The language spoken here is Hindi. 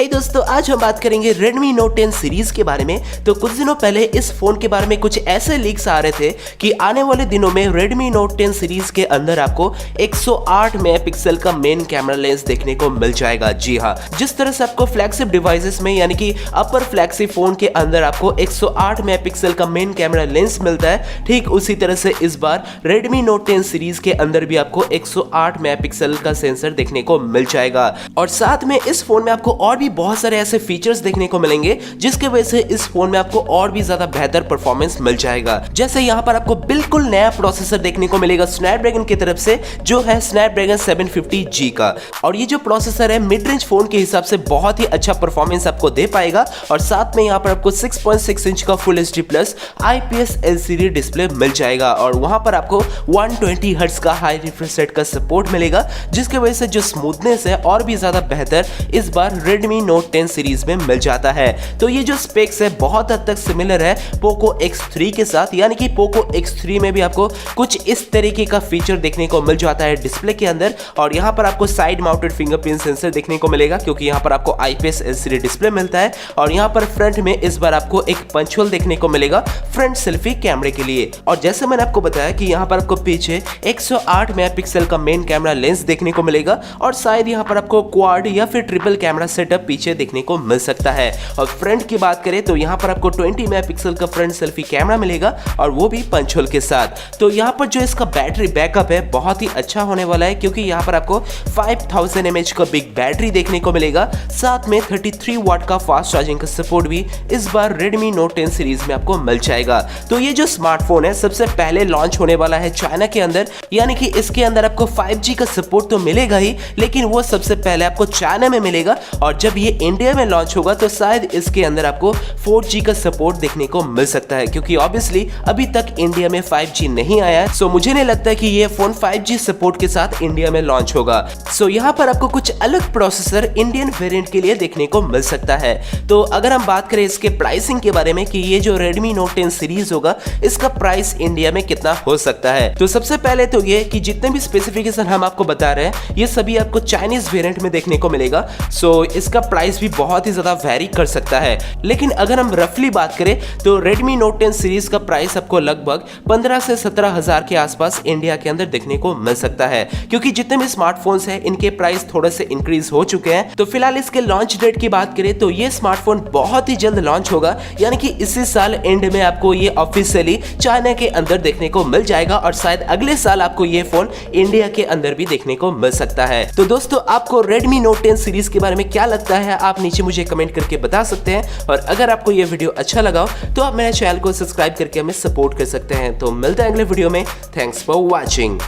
हे दोस्तों, आज हम बात करेंगे Redmi Note 10 सीरीज के बारे में। तो कुछ दिनों पहले इस फोन के बारे में कुछ ऐसे लीक्स आ रहे थे कि आने वाले दिनों में Redmi Note 10 सीरीज के अंदर आपको 108 मेगापिक्सल का मेन कैमरा लेंस देखने को मिल जाएगा। जी हाँ, जिस तरह से आपको फ्लैगशिप डिवाइसेस में यानी कि अपर फ्लैगशिप फोन के अंदर आपको 108 मेगापिक्सल का मेन कैमरा लेंस मिलता है, ठीक उसी तरह से इस बार Redmi Note 10 सीरीज के अंदर भी आपको 108 मेगापिक्सल का सेंसर देखने को मिल जाएगा। और साथ में इस फोन में आपको और भी बहुत सारे ऐसे फीचर्स देखने को मिलेंगे जिसके वजह से इस फोन में आपको और भी ज्यादा बेहतर परफॉर्मेंस मिल जाएगा। जैसे यहाँ पर आपको बिल्कुल नया प्रोसेसर देखने को मिलेगा स्नैपड्रैगन की तरफ से, जो है स्नैपड्रैगन 750G का। और ये जो प्रोसेसर है मिड रेंज फोन के हिसाब से बहुत ही अच्छा परफॉर्मेंस आपको दे पाएगा। और साथ में यहाँ पर आपको 6.6 इंच का full HD plus IPS LCD display मिल जाएगा। और वहां पर आपको 120 हर्ट्ज का हाई रिफ्रेश रेट का सपोर्ट मिलेगा, जिसके वजह से जो स्मूथनेस है और भी ज्यादा बेहतर इस बार Redmi Note 10 सीरीज में मिल जाता है। तो ये जो स्पेक्स है बहुत हद तक सिमिलर है Poco X3 के साथ, यानी कि Poco X3 में भी आपको कुछ इस तरीके का फीचर देखने को मिल जाता है डिस्प्ले के अंदर। और यहाँ पर आपको साइड माउंटेड फिंगरप्रिंट सेंसर देखने को मिलेगा, क्योंकि यहाँ पर आपको IPS LCD डिस्प्ले मिलता है। और यहाँ पर फ्रंट में इस बार आपको एक पंच होल देखने को मिलेगा फ्रंट सेल्फी कैमरे के लिए। और जैसे मैंने आपको बताया कि यहाँ पर आपको पीछे 108 मेगापिक्सल का मेन कैमरा लेंस देखने को मिलेगा, और शायद यहाँ पर आपको क्वाड या फिर ट्रिपल कैमरा सेटअप पीछे देखने को मिल सकता है। और फ्रंट की बात करें तो यहाँ पर आपको 20 मेगापिक्सल का फ्रंट सेल्फी कैमरा मिलेगा, और वो भी पंच होल के साथ। तो यहाँ पर जो इसका बैटरी बैकअप है बहुत ही अच्छा होने वाला है, क्योंकि यहाँ पर आपको 5000 mAh का बिग बैटरी देखने को मिलेगा। साथ में 33 वाट का फास्ट चार्जिंग का सपोर्ट भी इस बार Redmi Note 10 सीरीज में आपको मिल जाएगा। तो ये जो स्मार्टफोन है सबसे पहले लॉन्च होने वाला है चाइना के अंदर, यानी कि इसके अंदर आपको 5G का सपोर्ट तो मिलेगा ही, लेकिन वो सबसे पहले आपको चाइना में मिलेगा। और जब ये इंडिया में लॉन्च होगा तो शायद इसके अंदर आपको 4G का सपोर्ट देखने को मिल सकता है, क्योंकि ऑब्वियसली अभी तक इंडिया में 5G नहीं आया है। सो मुझे नहीं लगता कि ये फोन 5G सपोर्ट के साथ इंडिया में लॉन्च होगा। सो यहाँ पर आपको कुछ अलग प्रोसेसर इंडियन वेरिएंट के लिए देखने को मिल सकता है। तो अगर हम बात करें इसके प्राइसिंग के बारे में कि ये जो Redmi Note 10 सीरीज होगा इसका प्राइस इंडिया में कितना हो सकता है, तो सबसे पहले तो ये कि जितने भी स्पेसिफिकेशन हम आपको बता रहे हैं ये सभी आपको चाइनीज वेरिएंट में देखने को मिलेगा। सो इसका प्राइस भी बहुत ही ज्यादा वेरी कर सकता है। लेकिन अगर हम रफली बात करें तो Redmi Note 10 सीरीज का प्राइस आपको लगभग 15 से 17 हजार के आसपास इंडिया के अंदर देखने को मिल सकता है, क्योंकि जितने भी स्मार्टफोन्स हैं इनके प्राइस थोड़े से इंक्रीज हो चुके हैं। तो फिलहाल इसके लॉन्च डेट की बात करें तो ये स्मार्टफोन बहुत ही जल्द लॉन्च होगा, यानी कि इसी साल एंड में आपको ये ऑफिशियली चाइना के अंदर देखने को मिल जाएगा, और शायद अगले साल आपको ये फोन इंडिया के अंदर भी देखने को मिल सकता है। तो दोस्तों, आपको Redmi Note 10 सीरीज के बारे में क्या लगता है आप नीचे मुझे कमेंट करके बता सकते हैं। और अगर आपको ये वीडियो अच्छा लगा तो आप मेरे चैनल को सब्सक्राइब करके हमें सपोर्ट कर सकते हैं। तो मिलते हैं अगले वीडियो में। Thanks for watching.